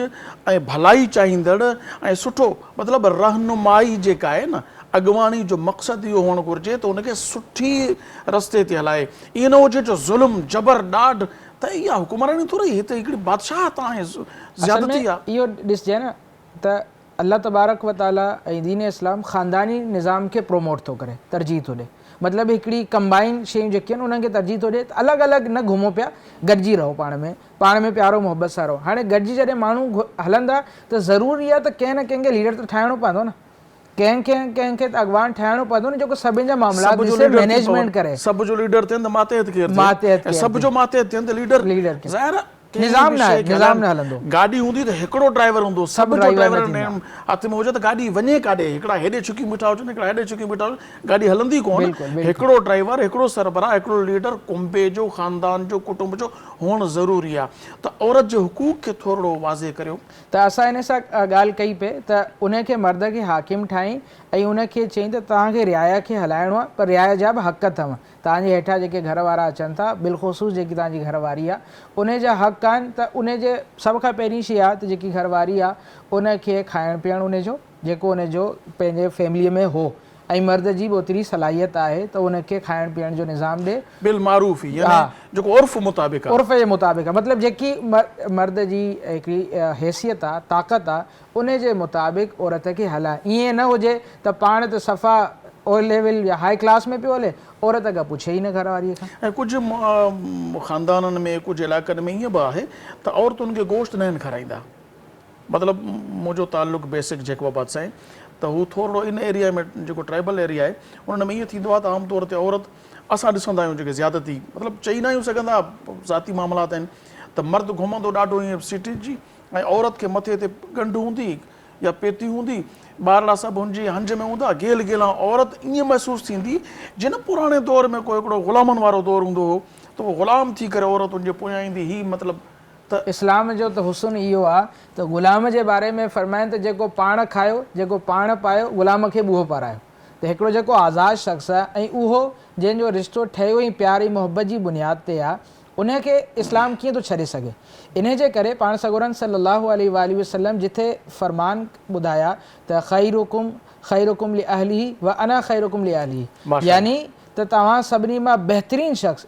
ऐं भलाई चाहींदड़ ऐं सुठो मतिलबु रहनुमाई जेका आहे न, अॻवानी जो मक़सदु इहो हुअणु घुरिजे त उनखे सुठी रस्ते ते हलाए। ईअं न हुजे जो ज़ुल्म जबर ॾाढ त इहा हुकुमरानी थोरी, हिते हिकिड़ी बादशाहत आहे, ज़्यादती आहे। इहो ॾिसजे न त अल्लाह तबारक व ताला ऐं दीन इस्लाम ख़ानदानी निज़ाम खे प्रोमोट थो करे, तरजीह थो ॾिए, मतिलबु हिकिड़ी कंबाइन शयूं जेके आहिनि उन्हनि खे तरजीह थो ॾिए त अलॻि अलॻि न घुमो पिया, गॾिजी रहो पाण में प्यारो मोहबत सां रहो। हाणे गॾिजी जॾहिं माण्हू हलंदा त ज़रूरी आहे त कंहिं न कंहिंखे लीडर त ठाहिणो पवंदो न, कंहिंखे त अॻवान ठाहिणो पवंदो न जेको सभिनि जा मामला मैनेजमेंट करे। सब जो लीडर थियनि त मातहत केरु, सब जो मातहत थियनि त लीडर ज़ाहिर निज़ाम न हलंदो। गाॾी हूंदी त हिकिड़ो ड्राइवर हूंदो, सभु ड्राइवर हथ में हुजे त गाॾी वञे काॾे, हिकिड़ा हेॾे छुकी बीठा हुजनि, हिकिड़ा हेॾे छुकी बीठा हुजनि, गाॾी हलंदी कोन। हिकिड़ो ड्राइवर, हिकिड़ो सरबराह, हिकिड़ो लीडर कुंबे जो, ख़ानदान जो, कुटुंब जो हुअणु ज़रूरी आहे। त औरत जे हुकूक खे थोरो वाज़े करियो। त असां हिन सां ॻाल्हि कई पे त उनखे मर्द खे हाकिम ठाही ऐं उनखे चई त तव्हांखे रिआया खे हलाइणो आहे, पर रिआया जा बि हक़ अथव। तव्हांजे हेठां जेके घर वारा अचनि था, बिलख़ुसूस जेकी तव्हांजी घरवारी आहे उन जा हक़ आहिनि, त उनजे सभ खां पहिरीं शइ आहे त जेकी घरवारी आहे उनखे खाइणु पीअणु उनजो जेको उनजो पंहिंजे फैमिलीअ में हो, ऐं मर्द जी बि ओतिरी सलाहियत आहे त उनखे खाइण पीअण जो निज़ाम ॾे बिल मारूफ़, जेको उर्फ़ मुताबिक़ आहे, उर्फ़ जे मुताबिक़ आहे, मतिलबु जेकी मर्द जी हिकिड़ी हैसियत आहे, ताक़त आहे, उन जे मुताबिक़ औरत खे हलाए। ईअं न हुजे त पाण त सफ़ा ओ लेवल या हाई क्लास में पियो हले, औरत खां पुछे ई न घरवारीअ खां। ऐं कुझु ख़ानदाननि में, कुझु इलाइक़नि में ईअं बि आहे त औरतुनि खे गोश्त न आहिनि खाराईंदा। मतिलबु मुंहिंजो ताल्लुक़ु बेसिक जेकोबाद सां आहे त हू थोरो इन एरिया में जेको ट्राइबल एरिया आहे उन में ईअं थींदो आहे त आमतौर ते औरत असां ॾिसंदा आहियूं जेके ज़्यादती मतिलबु चई न आहियूं सघंदा, ज़ाती मामलात आहिनि त मर्द घुमंदो ॾाढो ईअं सिटी जी, ऐं औरत खे मथे ते गंढ हूंदी या पेती हूंदी, ॿारला सभु हुनजी हंज में हूंदा, गेल गेला औरत ईअं महसूसु थींदी जिन पुराणे दौर में को हिकिड़ो ग़ुलामनि वारो दौर हूंदो हो त उहो ग़ुलाम थी करे औरत उनजे पोयां ईंदी। हीअ मतिलबु त इस्लाम जो त हुस्न इहो आहे त ग़ुलाम जे बारे में फ़रमाइनि त जेको पाण खायो, जेको पाण पायो, ग़ुलाम खे बि उहो पारायो। त हिकिड़ो जेको आज़ादु शख़्स आहे ऐं उहो जंहिंजो रिश्तो ठहियो ई प्यार ऐं मोहबत जी बुनियाद ते आहे, उनखे इस्लाम कीअं थो छॾे सघे। इन जे करे पाण सॻोरन सल्लल्लाहु अलैहि वसल्लम जिथे फ़रमान ॿुधाया त ख़ैरुकुम ख़ैरुकुम लि अहलिही व अना ख़ैरुकुम लि अहलिही, यानी त तव्हां सभिनी मां बहितरीन शख़्स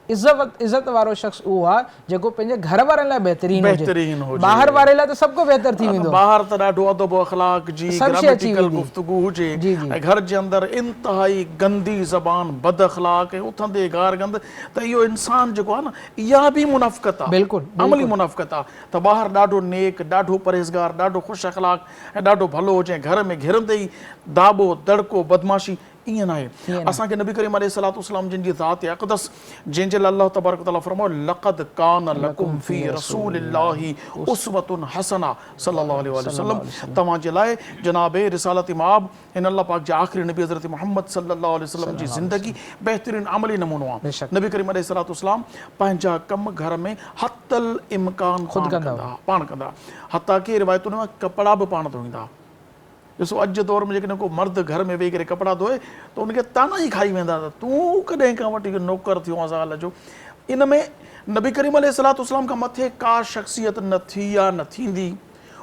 इज़त वारो शख़्स उहो आहे जेको पंहिंजे घर वारनि लाइ बहितरीन हुजे। ॿाहिरि वारे लाइ त सभु को बहितर थी वेंदो। ॿाहिरि त ॾाढो अदब अख़लाक जी ग्रामेटिकल गुफ़्तगू हुजे ऐं घर जे अंदरि इंतिहाई गंदी ज़बान बद अख़लाक ऐं उथंदे गार गंद, त इहो इंसान जेको आहे न इहा बि मुनाफ़क़त आहे, बिल्कुलु अमली मुनाफ़क़त आहे। त ॿाहिरि ॾाढो नेक, ॾाढो परहेज़गार, ॾाढो ख़ुशि अख़लाक ऐं ॾाढो भलो हुजे, घर में घिरंदे ई दाबो दड़को बदमाशी ईअं न आहे। असांखे नबी करीम अलैहिस्सलातु वस्सलाम जिन जी ज़ात अक़दस जंहिंजे लाइ अल्लाह तबारक तआला फरमायो लक़द कान लकुम फी रसूलिल्लाहि उस्वतुन हसना सल्लल्लाहु अलैहि वसल्लम, तव्हांजे लाइ जनाब रिसालत इमाम हिन अल्लाह पाक जे आख़िरी नबी हज़रत मोहम्मद सल्लल्लाहु अलैहि वसल्लम जी ज़िंदगी बहितरीन अमली नमूनो आहे। नबी करीम अलैहिस्सलातु वस्सलाम पंहिंजा कम घर में हतल इम्कान पाण कंदा, हता कि रिवायतुनि में कपिड़ा बि पाण धोईंदा। ॾिसो अॼु जे दौर में जेकॾहिं को मर्द घर में वेही करे कपिड़ा धोए त उनखे ताना ई खाई वेंदा त तूं कॾहिं खां वठी नौकर थियो आहे साल जो। इन में नबी करीम अलैहिस्सलातु वस्सलाम खां मथे का शख़्सियत न थी या न थींदी,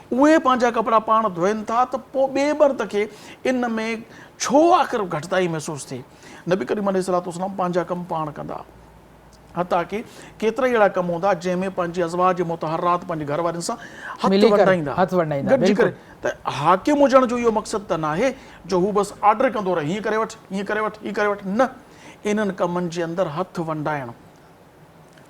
उहे पंहिंजा कपिड़ा पाण धोइनि था, त पोइ ॿिए मर्द खे इन में छो आख़िर घटिताई महसूसु थिए। नबी करीम अलैहिस्सलातु वस्सलाम पंहिंजा कम पाण कंदा, हता कि केतिरा ई अहिड़ा कम हूंदा जंहिंमें पंहिंजी अज़वाज मुतहरात पंहिंजे घर वारनि सां हथ वंडाईंदा गॾिजी करे। त हाकिम हुजण जो इहो मक़सदु त न आहे जो हू बसि ऑर्डर कंदो रहे, हीअं करे वठि, हीअं करे वठि, हीअं करे वठि, न, इन्हनि कमनि जे अंदरि हथ वंडाइणु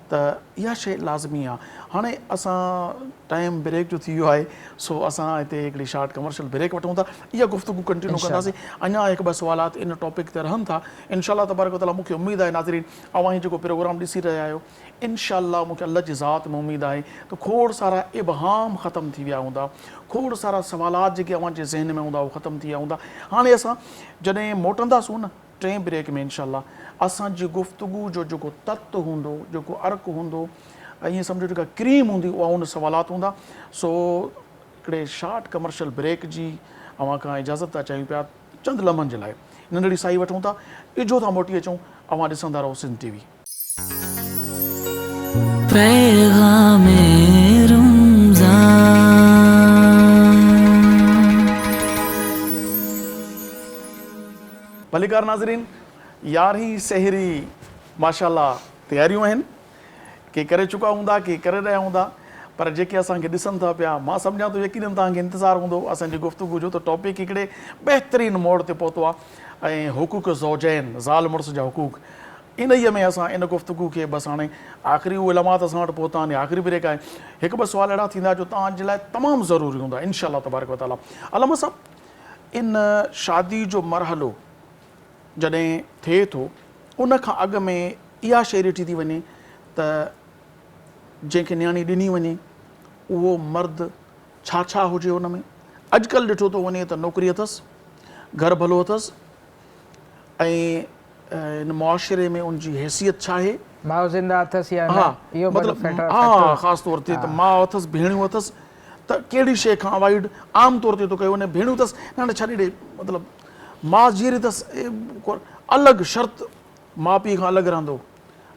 त इहा शइ लाज़मी आहे। हाणे असां टाइम ब्रेक जो थी वियो आहे, सो असां हिते हिकिड़ी शार्ट कमर्शियल ब्रेक वठूं था, इहा गुफ़्तगू कंटिन्यू कंदासीं। अञा हिकु ॿ सुवालात इन टॉपिक ते रहनि था इंशाअल्लाह तबारक तआला। मूंखे उमेदु आहे नाज़रीन अवां जेको प्रोग्राम ॾिसी रहिया आहियो, इंशाअल्लाह मूंखे अल्लाह जी ज़ात में उमेदु आहे त खोड़ सारा इबहाम ख़तमु थी विया हूंदा, खोड़ सारा सवालात जेके अवां जे ज़हन में हूंदा उहे ख़तमु थी विया हूंदा। हाणे असां जॾहिं मोटंदासूं न टें ब्रेक में इंशाअल्लाह असांजी गुफ़्तगू जो जेको तत्व हूंदो, जेको अर्क हूंदो, ईअं सम्झो जेका क्रीम हूंदी उहा उन सवालात हूंदा। सो हिकिड़े शार्ट कमर्शियल ब्रेक जी अवां खां इजाज़त था चाहियूं पिया चंद लम्हनि जे लाइ, नंढड़ी साई वठूं था, इजो था मोटी अचूं, अवां ॾिसंदा रहो सिंध टीवी। भलीकार नाज़रीन, 11वीं सहरी माशाअल्लाह तयारियूं आहिनि, के करे चुका हूंदा, के करे रहिया हूंदा, पर जेके असांखे ॾिसनि था पिया, मां सम्झां थो यकीननि तव्हांखे इंतज़ारु हूंदो असांजी गुफ़्तगू जो, त टॉपिक हिकिड़े बहितरीनु मोड़ ते पहुतो आहे ऐं हुकूक ज़ौजैन, ज़ाल मुड़ुस जा हुकूक। इन ई में असां इन गुफ़्तगू खे बसि हाणे आख़िरी उहे लम्हात असां वटि पहुता आहिनि, आख़िरी ब्रेक आहे। हिकु ॿ सुवाल अहिड़ा थींदा जो तव्हांजे लाइ तमामु ज़रूरी हूंदा इंशाअल्लाह तबारक व तआला। अलामा साहब, इन शादी जो मरहलो जॾहिं थिए थो, उन खां अॻु में इहा शइ ॾिठी थी वञे त जंहिंखे न्याणी ॾिनी वञे उहो मर्द छा छा हुजे हुन में। अॼुकल्ह ॾिठो थो वञे त नौकिरी अथसि, घर भलो अथसि, ऐं इन मुआशिरे में उनजी हैसियत छा आहे, माउ ज़िंदा अथसि या न, इहो मतिलबु हा ख़ासि तौर ते त माउ अथसि, भेणियूं अथसि, त कहिड़ी शइ खां अवॉइड आम तौर ते थो कयो वञे। भेणियूं अथसि न छॾे ॾे, मतिलबु माउ जीअरी अथसि अलॻि शर्त, माउ पीउ खां अलॻि रहंदो,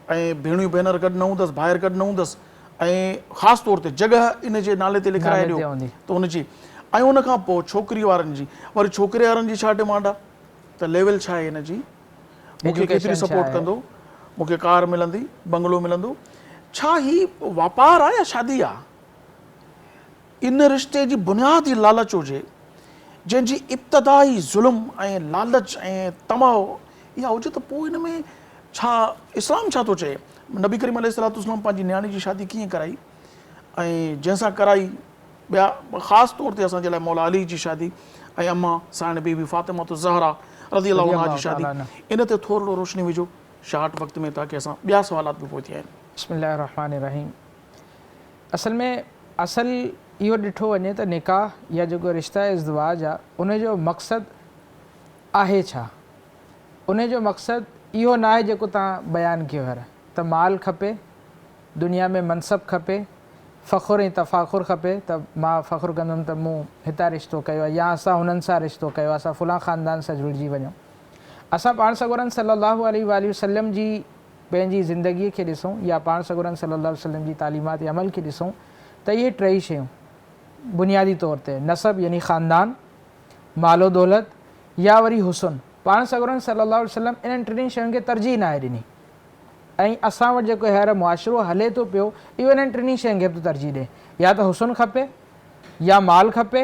ऐं भेणियूं भेनर गॾु न हूंदसि, भाइर गॾु न हूंदसि, ऐं ख़ासि तौर ते जॻह इन जे नाले ते लिखाए ॾियो त उनजी। ऐं उन खां पोइ छोकिरी वारनि जी, वरी छोकिरे वारनि जी छा डिमांड आहे त लेवल छा आहे हिन जी, मूंखे केतिरी सपोर्ट कंदो, मूंखे कार मिलंदी, बंगलो मिलंदो, छा ही वापारु आहे या शादी आहे। इन रिश्ते जी बुनियादी लालच हुजे, जंहिंजी इब्तिदाई ज़ुल्म ऐं लालच ऐं तमाउ इहा हुजे, त पोइ हिन में छा इस्लाम छा थो चए। नबी करीम अलैहिस्सलातु वस्सलाम पंहिंजी न्याणी जी शादी कीअं कराई ऐं जंहिंसां कराई, ॿिया ख़ासि तौर ते असांजे लाइ मौला अली जी शादी ऐं अम्मा साइण बीबी फातिमा ज़हरा रज़ी अल्लाहु अन्हा जी शादी, इन ते थोरो रोशनी विझो शार्ट वक़्त में, ताकी असां ॿिया सवालात बि पहुची आहिनि। बिस्मिल्लाह रहमान रहीम। असल में इहो ॾिठो वञे त निकाह या जेको रिश्ता इज़्दिवाज आहे उनजो मक़सदु आहे छा। उनजो मक़सदु इहो न आहे जेको तव्हां बयानु कयो हींअर त माल खपे, दुनिया में मनसब खपे, फ़ख़ुरु ऐं तफ़ाख़ुरु खपे, त मां फ़ख़ुरु कंदुमि त मूं हितां रिश्तो कयो आहे, या असां हुननि सां रिश्तो कयो आहे, असां फ़लां ख़ानदान सां जुड़िजी वञूं। असां पाण सॻोरनि सल्लल्लाहु अलैहि वसल्लम जी पंहिंजी ज़िंदगीअ खे ॾिसूं या पाण सॻोरनि सल्लल्लाहु अलैहि वसल्लम जी तालीमात या अमल खे ॾिसूं त इहे टई शयूं बुनियादी तौर ते नसब यानी ख़ानदान, मालो दौलत या वरी हुसन, पाण सॻोरनि सल्लल्लाहु अलैहि वसल्लम इन्हनि टिनी शयुनि खे तरजीह न आहे ॾिनी ऐं असां वटि जेको हींअर मुआशिरो हले थो पियो इहो इन्हनि टिनी शयुनि खे बि थो तरजीह ॾिए या त हुस्न खपे या माल खपे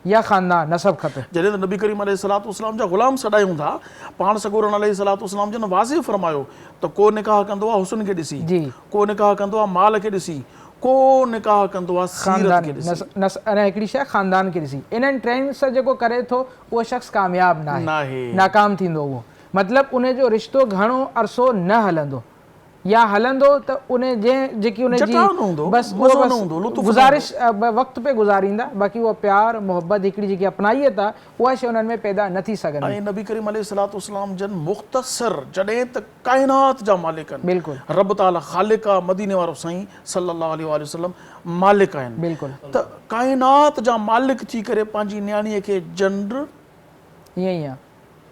या ख़ानदान नसब खपे। जॾहिं त नबी करीम अलैहिस्सलाम जा ग़ुलाम सॾायूं था पाण सॻोरनि अलैहिस्सलाम जन वाज़िह फरमायो त को निकाह कंदो आहे हुस्न खे ॾिसी जी को निकाह कंदो आहे माल खे ॾिसी को निकाह कंदो आहे सीरत खे ॾिसी अने हिकिड़ी शइ ख़ानदान खे ॾिसी इन्हनि टिनि सां जेको करे थो उहो शख़्स कामयाबु न आहे नाकाम थींदो उहो मतिलबु उन जो रिश्तो घणो अरसो न हलंदो या हलंदो त उन जेकी उन जी बस गुज़ारिश वक़्त पे गुज़ारींदा बाक़ी उहो प्यार मोहब्बत हिकिड़ी जेकी अपनाइयत आहे उहा शइ उन्हनि में पैदा न थी सघंदी। ऐं नबी करीम अलैहिस्सलाम जन मुख़्तसर जॾहिं त काइनात जा मालिक आहिनि बिल्कुलु रब ताला ख़ालिक आहे मदीने वारो साईं सल्लल्लाहु अलैहि वसल्लम मालिक आहिनि बिल्कुलु त काइनात जा मालिक थी करे पंहिंजी न्याणीअ खे जंड ईअं ई आहे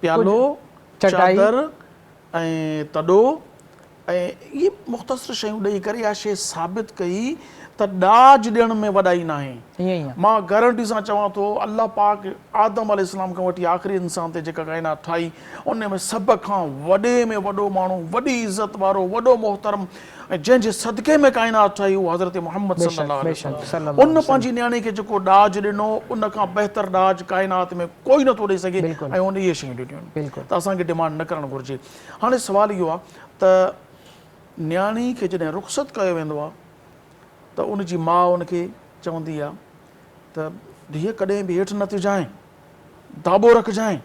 प्यालो चटाई चादर ऐं तॾो ऐं इहे मुख़्तसर शयूं ॾेई करे इहा शइ साबित कई त ॾाज ॾियण में वॾाई न आहे। ईअं ई आहे मां गारंटी सां चवां थो अल्लाह पाक आदम अलैहिस्सलाम खां वठी आख़िरी इंसान ते जेका काइनात ठाही उन में सभ खां वॾे में वॾो माण्हू वॾी इज़त वारो वॾो मोहतरम ऐं जंहिंजे सदके में काइनात ठाही उहो हज़रत मुहम्मद सल्लल्लाहु अलैहि वसल्लम उन पंहिंजी न्याणी खे जेको ॾाज ॾिनो उन खां बहितर ॾाज काइनात में कोई नथो ॾेई सघे ऐं उन इहे शयूं ॾिनियूं त असांखे डिमांड न करणु घुरिजे। हाणे सुवालु इहो आहे त न्याणी खे जॾहिं रुख़सत कयो वेंदो आहे त उनजी माउ उनखे चवंदी आहे त धीअ कॾहिं बि हेठि न थी जाए दाॿो रखजांइ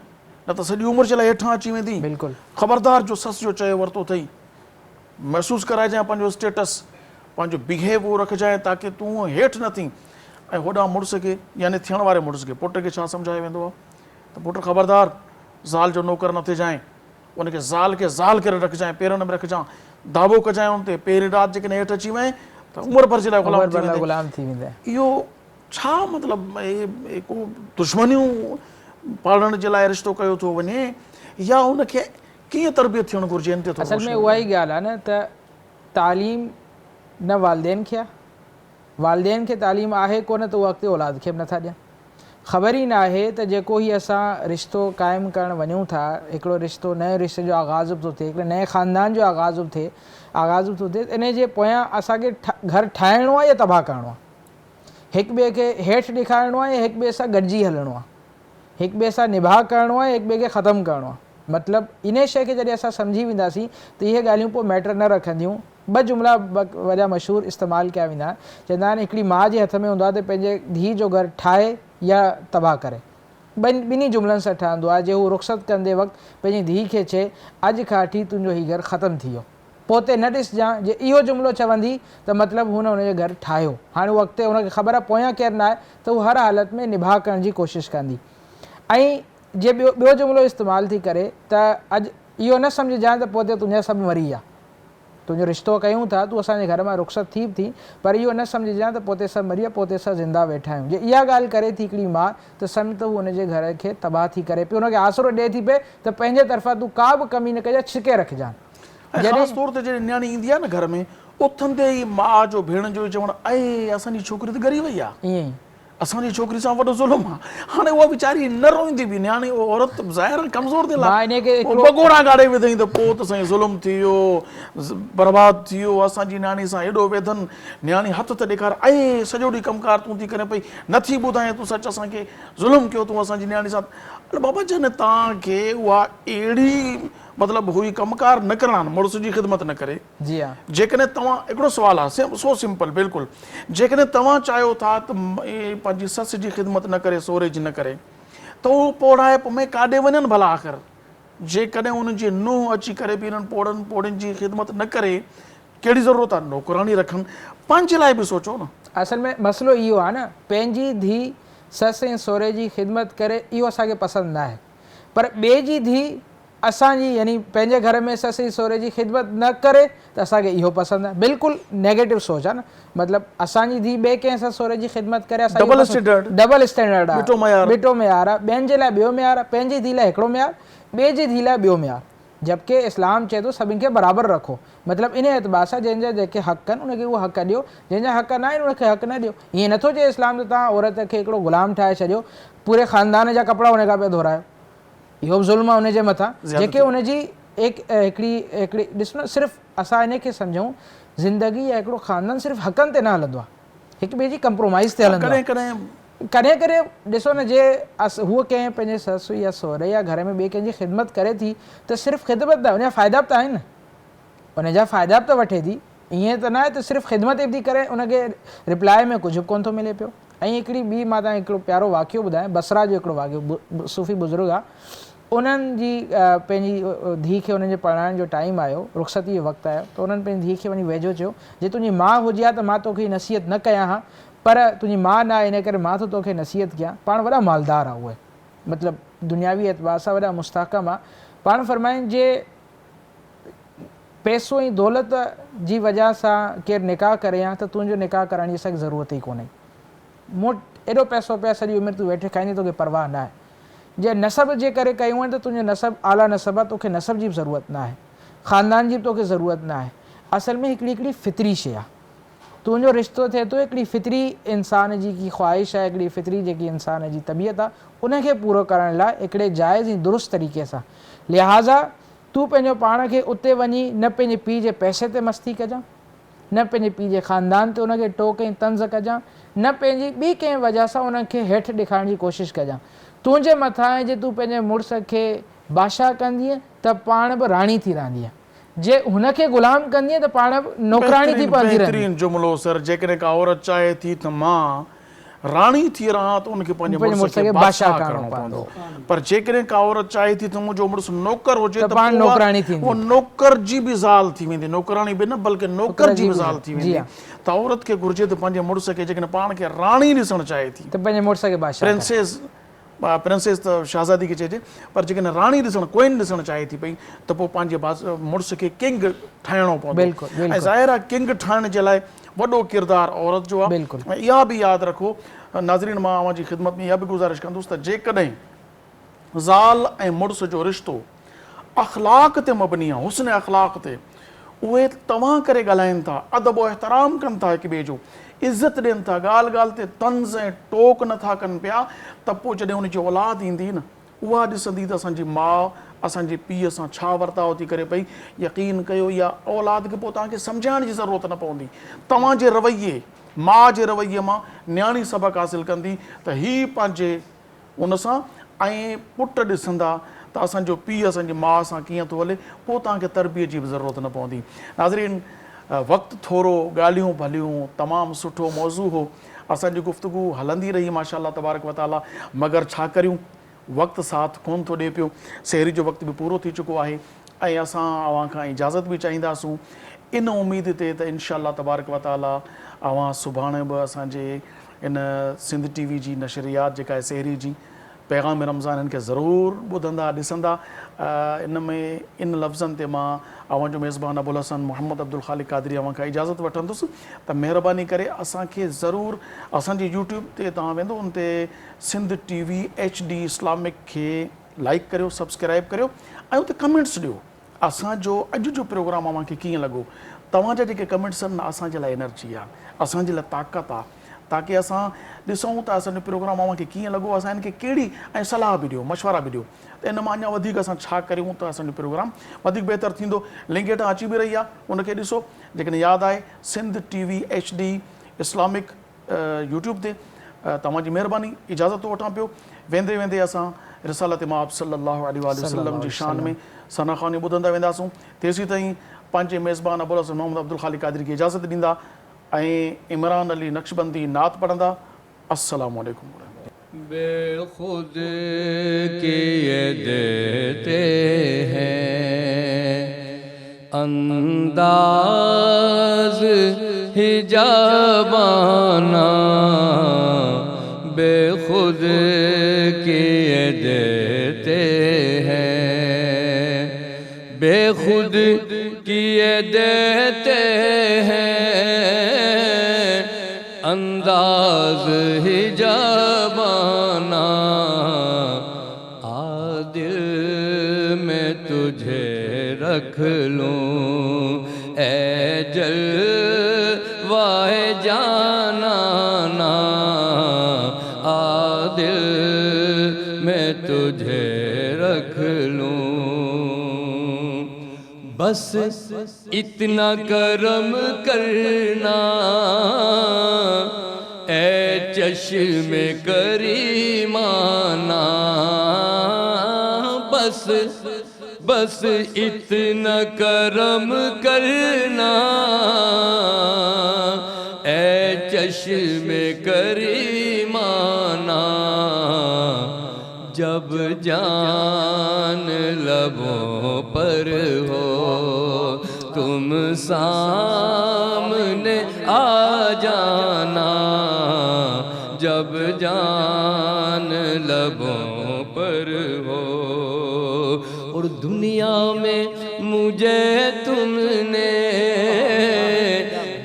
न त सॼी उमिरि जे लाइ हेठां अची वेंदी बिल्कुलु ख़बरदार जो सस जो चयो वरितो अथई महसूसु कराइजांइ पंहिंजो स्टेटस पंहिंजो बिहेव उहो रखजांइ ताकी तूं हेठि न थी ऐं होॾां मुड़ुस खे यानी थियण वारे मुड़ुस खे पुट खे छा सम्झायो वेंदो आहे त पुट ख़बरदार ज़ाल जो नौकर न थिजांइ उनखे ज़ाल खे ज़ाल करे रखजांइ पेरनि में रखजांइ दाॿो कजांइ उन ते पहिरीं राति जेकॾहिं हेठि अची वञे त उमिरि भर जे लाइ ग़ुलाम थी वेंदा इहो छा मतिलबु को दुश्मनियूं पालण जे लाइ रिश्तो कयो थो वञे या उनखे कीअं तरबियत थियणु घुरिजे इन ते थोरो असल में उहा ई ॻाल्हि आहे न त तालीम न वालदेन खे आहे वालदेन खे तालीम आहे कोन त उहा अॻिते औलाद खे बि नथा ॾियनि ख़बर ई न आहे त जेको ही असां रिश्तो क़ाइमु करणु वञूं था हिकिड़ो रिश्तो नए रिश्ते जो आगाज़ बि थो थिए हिकिड़े नए ख़ानदान जो आगाज़ बि थो थिए इन जे पोयां असांखे घर ठाहिणो आहे या तबाह करिणो आहे हिक ॿिए खे हेठि ॾेखारिणो आहे या हिक ॿिए सां गॾिजी हलणो आहे हिक ॿिए सां निभाउ करिणो आहे हिक ॿिए खे ख़तमु करिणो आहे मतिलबु इन शइ खे जॾहिं असां सम्झी वेंदासीं त इहे ॻाल्हियूं पोइ मैटर न रखंदियूं ॿ जुमिला वॾा मशहूरु इस्तेमालु कया वेंदा आहिनि चवंदा आहिनि हिकिड़ी माउ जे हथ में हूंदो आहे त पंहिंजे धीउ जो घरु ठाहे या तबाह करे ॿिन्ही जुमिलनि सां ठहंदो आहे जे हू रुख़सत कंदे वक़्तु पंहिंजी धीउ खे चए अॼु खां वठी तुंहिंजो हीउ घरु ख़तमु थी वियो पोइ ते न ॾिसजांइ जे इहो जुमिलो चवंदी त मतिलबु हुन हुनजे घरु ठाहियो हाणे उहो अॻिते हुनखे ख़बर आहे पोयां केरु न आहे त हू हर हालत में निभाउ करण जी कोशिशि कंदी ऐं जे ॿियो जुमिलो इस्तेमालु थी करे त अॼु इहो न सम्झजांइ त पोइ ते तुंहिंजा सभु मरी विया तुंहिंजो रिश्तो कयूं था तूं असांजे घर मां रुख़सत थी बि थी पर इहो न सम्झजांइ त पोइ ते सभु मरी विया पोइ ते असां ज़िंदा वेठा आहियूं जे इहा ॻाल्हि करे थी हिकिड़ी माउ त सम्झ त हू हुनजे घर खे तबाह थी करे पियो हुनखे आसिरो ॾिए थी पए त पंहिंजे तरफ़ां तूं का बि कमी न कजांइ छिके रखजांइ ख़ासि तौर ते जॾहिं न्याणी ईंदी आहे न घर में उथंदे ई माउ जो भेण जो चवणु ऐं असांजी छोकिरी त ॻरी वई आहे ईअं ई असांजी छोकिरी सां वॾो ज़ुल्म आहे हाणे उहा वीचारी न रोईंदी बि न्याणी औरत ज़ाहिर कमज़ोर थी बगोड़ा ॻाड़े विधई त पोइ त साईं ज़ुल्म थी वियो बर्बादु थी वियो असांजी न्याणी सां एॾो वेधनि न्याणी हथ त ॾेखार ऐं सॼो ॾींहुं कमकार तूं थी करे पई नथी ॿुधाए तूं सच असांखे ज़ुल्म कयो तूं असांजी न्याणी सां बाबा जन तव्हांखे उहा अहिड़ी मतिलबु हुई कमकार न करणा मुड़ुस जी ख़िदमत न करे जी हा जेकॾहिं तव्हां हिकिड़ो सुवालु आहे सो सिंपल बिल्कुलु जेकॾहिं तव्हां चाहियो था त पंहिंजी सस जी ख़िदमत न करे सहुरे जी न करे त उहो पोड़ाइप में काॾे वञनि भला आख़िर जेकॾहिं उनजी नुंहुं अची करे बि हिननि पोड़नि जी ख़िदमत न करे कहिड़ी ज़रूरत आहे नौकरानी रखनि पंहिंजे लाइ बि सोचो न असल में मसइलो इहो आहे न पंहिंजी धीउ ससु ऐं सहुरे जी ख़िदमत करे इहो असांखे पसंदि न आहे पर ॿिए जी धीउ असांजी यानी पंहिंजे घर में ससु ऐं सहुरे जी ख़िदमत न करे त असांखे इहो पसंदि आहे बिल्कुलु नेगेटिव सोच आहे न मतिलबु असांजी धीउ ॿिए कंहिं ससु सहुरे जी ख़िदमत करे डबल स्टैंडर्ड आहे ॿिटो मयार आहे ॿियनि जे लाइ ॿियो मयार आहे पंहिंजी धीउ लाइ हिकिड़ो मयार ॿिए जी धीउ लाइ ॿियो मयार जबकि इस्लाम चए थो सभिनि खे बराबरि रखो मतिलबु इन एतबार सां जंहिंजा जेके हक़ आहिनि उनखे उहो हक़ ॾियो जंहिंजा हक़ न आहिनि उनखे हक़ न ॾियो ईअं नथो चए इस्लाम त तव्हां औरत खे हिकिड़ो ग़ुलाम ठाहे छॾियो पूरे ख़ानदान जा कपिड़ा उन खां पिया धोरायो इहो बि ज़ुल्म आहे उन जे मथां जेके उन जी हिकिड़ी ॾिसो न, सिर्फ़ु असां इन खे सम्झूं ज़िंदगी या हिकिड़ो ख़ानदान सिर्फ़ु हक़नि ते न हलंदो आहे, हिक ॿिए जी कंप्रोमाइज़ ते हलंदो आहे। कॾहिं कॾहिं ॾिसो न, जे हूअ कंहिं पंहिंजे ससु या सहुरे या घर में ॿिए कंहिंजी ख़िदमत करे थी त सिर्फ़ु ख़िदमत न, उनजा फ़ाइदा बि त आहिनि न, उनजा फ़ाइदा बि त वठे थी। ईअं त न आहे त सिर्फ़ु ख़िदमत थी करे उनखे रिप्लाई में कुझु बि कोन थो मिले पियो। ऐं हिकिड़ी ॿी मां तव्हां हिकिड़ो प्यारो वाक़ियो ॿुधायां, बसरा जो हिकिड़ो वाक़ियो, सूफ़ी बुज़ुर्ग आहे, उन्हनि जी पंहिंजी धीउ खे उन्हनि जे पढ़ाइण जो टाइम आयो, रुख़्सती जो वक़्तु आयो, त उन्हनि पंहिंजी धीउ खे वञी वेझो चयो, जे तुंहिंजी माउ हुजे हा त मां तोखे नसीहत न कयां हा, पर तुंहिंजी माउ न आहे इन करे मां थो तोखे नसीहत कयां। पाण वॾा मालदार आहे उहे, मतिलबु दुनियावी एतबार सां वॾा मुस्तहकम आहे। पाण फरमाइनि जे पैसो ऐं दौलत जी वजह सां केरु निकाह करे हा त तुंहिंजो निकाह करण जी असांखे ज़रूरत ई कोन्हे। मूं वटि एॾो पैसो पिया, सॼी उमिरि तूं वेठे खाईंदी, तोखे परवाह न आहे। जे नसब जे करे कयूं आहिनि त तुंहिंजो नसब आला नसब आहे, तोखे नसब जी बि ज़रूरत न आहे, ख़ानदान जी बि तोखे ज़रूरत न आहे। असल में हिकिड़ी फितरी शइ आहे, तुंहिंजो रिश्तो थिए थो हिकिड़ी फितरी इंसान जी की ख़्वाहिश आहे, हिकिड़ी फितरी जेकी इंसान जी तबियत आहे, उनखे पूरो करण लाइ हिकिड़े जाइज़ ऐं दुरुस्त तरीक़े सां। लिहाज़ा तूं पंहिंजो पाण खे उते वञी न पंहिंजे पीउ जे पैसे ते मस्ती कजां, न पंहिंजे पीउ जे ख़ानदान ते उनखे टोक ऐं तंज़ कजां, न पंहिंजी ॿी कंहिं वजह सां उनखे हेठि ॾेखारण जी कोशिशि कजां। तुंहिंजे मथां आहे जे तूं पंहिंजे मुड़ुस खे बादशाह कंदीअ त पाण बि राणी थी रहंदीअ, जे हुनखे ग़ुलाम कंदीअ त पाण बि नौकराणी थी पवंदी। बहितरीन जुमिलो सर, जेकॾहिं का औरत चाहे थी त मां राणी थी रहां त उनखे पंहिंजे मुड़ुस खे बादशाह करणो पवंदो, पर जेकॾहिं का औरत चाहे थी त मुंहिंजो मुड़ुस नौकर हुजे त पाण नौकराणी थींदी, उहो नौकर जी बि ज़ाल थी वेंदी, नौकराणी बि न बल्कि नौकर जी बि ज़ाल थी वेंदी। त औरत खे घुरिजे त पंहिंजे मुड़ुस खे जेकॾहिं पाण खे राणी ॾिसणु चाहे थी त पंहिंजे मुड़ुस खे बादशाह, प्रिंसेस त शहज़ादी खे चइजे, पर जेकॾहिं राणी क्वीन ॾिसणु चाहे थी पई त पोइ पंहिंजे मुड़ुस खे किंग ठाहिणो पवंदो। ऐं ज़ाहिर आहे किंग ठाहिण जे लाइ वॾो किरदारु औरत जो आहे। ऐं इहा बि यादि रखो नाज़रीन, मां अव्हां जी ख़िदमत में इहा बि गुज़ारिश कंदुसि त जेकॾहिं ज़ाल ऐं मुड़ुस जो रिश्तो अख़लाक़ ते मबनी आहे, हुस्न अख़लाक़ ते, उहे तव्हां करे ॻाल्हाइनि था, अदब ओ एहतराम कनि था, हिक ॿिए जो इज़त ॾियनि था, ॻाल्हि ॻाल्हि ते तंज़ ऐं टोक नथा कनि पिया, त पोइ जॾहिं हुनजी औलाद ईंदी न, उहा ॾिसंदी त असांजी माउ असांजे पीउ सां छा वर्ताव थी करे पई। यकीन कयो इहा औलाद खे पोइ तव्हांखे सम्झाइण जी ज़रूरत न पवंदी, तव्हांजे रवैये, माउ जे रवैये मां न्याणी सबक़ु हासिलु कंदी त हीअ पंहिंजे उन सां, ऐं पुट ॾिसंदा त असांजो पीउ असांजी माउ सां कीअं थो हले, पोइ तव्हांखे तरबियत जी बि ज़रूरत न पवंदी। नाज़रीन, वक़्तु थोरो, ॻाल्हियूं भलियूं, तमामु सुठो मौज़ू हो, असांजी गुफ़्तगू हलंदी रही माशाअल्लाह तबारक व ताला, मगर छा करियूं, वक़्तु साथ कोन थो ॾिए पियो। सहरी जो वक़्तु बि पूरो थी चुको आहे ऐं असां अव्हां खां इजाज़त बि चाहींदासूं इन उमेद ते त इंशाअल्लाह तबारक व ताला अव्हां सुभाणे बि असांजे इन सिंध TV जी नशरियात जेका आहे सहरी जी पैगाम रमज़ान, इनखे ज़रूरु ॿुधंदा ॾिसंदा। इन में इन लफ़्ज़नि ते मां अव्हां जो मेज़बान अबुल हसन मोहम्मद अब्दुल ख़ालिक़ क़ादरी अव्हां खां इजाज़त वठंदुसि त महिरबानी करे असांखे ज़रूरु असांजी यूट्यूब ते तव्हां वेंदो, उन ते सिंध TV HD इस्लामिक खे लाइक करियो, सब्सक्राइब करियो ऐं उते कमेंट्स ॾियो, असांजो अॼु जो प्रोग्राम अव्हांखे कीअं लॻो। तव्हांजा जेके कमेंट्स आहिनि न, असांजे लाइ एनर्जी आहे, असांजे लाइ ताक़त आहे, ताकी असां ॾिसूं त असांजो प्रोग्राम अव्हांखे कीअं लॻो, असां हिनखे कहिड़ी ऐं सलाह बि ॾियो, मशवरा बि ॾियो त इन मां अञा वधीक असां छा करियूं त असांजो प्रोग्राम वधीक बहितरु थींदो। लिंक हेठां अची बि रही आहे, उनखे ॾिसो, जेकॾहिं यादि आहे Sindh TV HD Islamic YouTube ते। तव्हांजी महिरबानी, इजाज़त थो वठां पियो। वेंदे वेंदे असां रिसालत माब सल्लल्लाहु अलैहि वसल्लम जी शान में सनाख़ानी ॿुधंदा वेंदासूं। तेसीं ताईं पंहिंजे मेज़बान अबुल हसन मोहम्मद अब्दुल ख़ालिक़ क़ादरी खे इजाज़त ॾींदा ऐं इमरान अली नक्शबंदी नात पढ़ंदा। अस्सलामु अलैकुम। बेखुद के ये देते हैं अंदाज हिजाबाना, बेखुद के ये देते हैं, बेखुद किए देते हैं अंदाज हिजाबाना। आदिल में तुझे रख लूं ए जलवाए जानाना, आदिल में तुझे रख بس اتنا کرم کرنا اے چشم کریمانہ، بس اتنا کرم کرنا اے چشم کریمانہ، جب جان لبوں پر ہو تم سامنے آ جانا، جب جان لبوں پر ہو۔ اور دنیا میں مجھے تم نے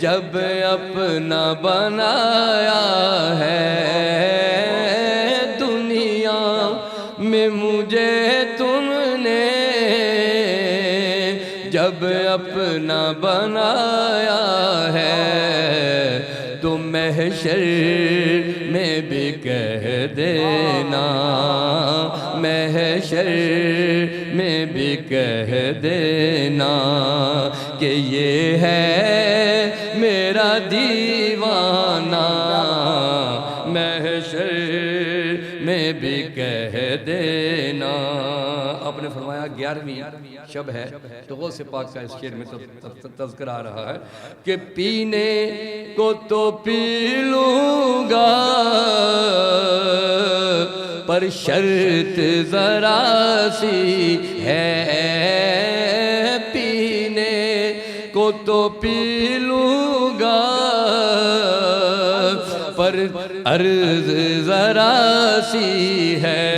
جب اپنا بنایا ہے، دنیا میں مجھے تم نے جب اپنا بنایا ہے، تو محشر میں بھی کہہ دینا، محشر میں بھی کہہ دینا کہ یہ ہے میرا دیوانہ، محشر میں بھی کہہ دینا۔ آپ نے فرمایا 11ویں شب ہے تو غوث پاک کا اس شعر میں تذکرہ آ رہا ہے کہ پینے کو تو پی لوں گا پر شرط ذرا سی ہے، پینے کو تو پی لوں گا پر عرض ذرا سی ہے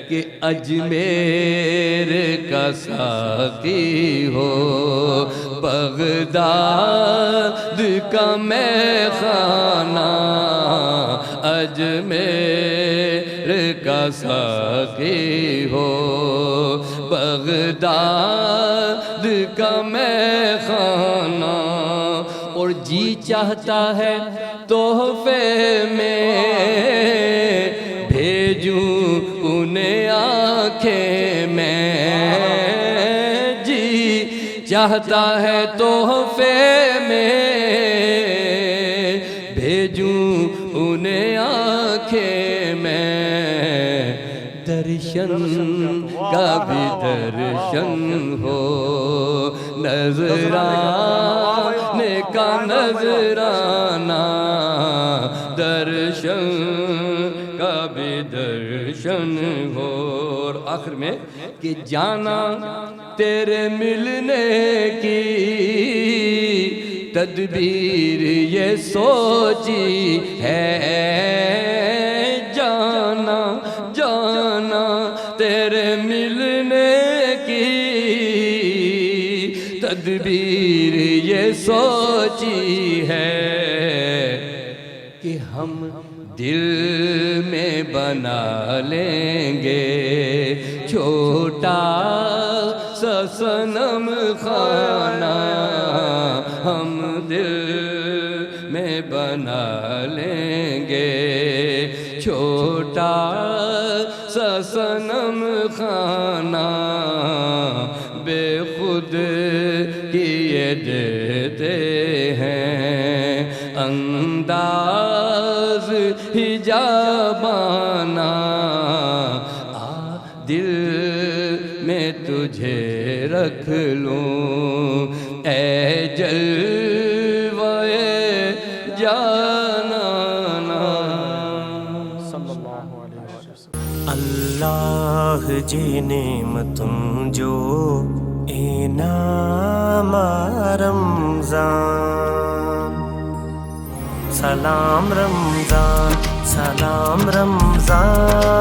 کہ اجمیر کا ساقی ہو، بغداد کا میں خانہ، اجمیر کا ساقی ہو، بغداد کا میں خانہ، اور جی چاہتا ہے تحفے میں بھیجوں انہیں آنکھیں میں، جی چاہتا ہے تحفے میں بھیجوں انہیں آنکھیں میں، درشن کا بھی درشن ہو، نظرانے کا نظرانہ، درشن کا بھی درشن ہو۔ اور آخر میں کہ جانا تیرے ملنے کی تدبیر یہ سوچی ہے، جانا تیرے ملنے کی تدبیر یہ سوچی ہے کہ ہم دل میں بنا لیں گے چھوٹا سا صنم خانہ، ہم دل میں بنا لیں گے چھوٹا سا صنم خانہ، بے خود کیے دیتے ہیں انداز حجابانہ، آ دل میں تجھے رکھ لوں اے جلوے جانانا۔ صلی اللہ علیہ وسلم۔ اللہ جی نعمتم جو انعام رمضان، سلام رمضان سلام رمضان،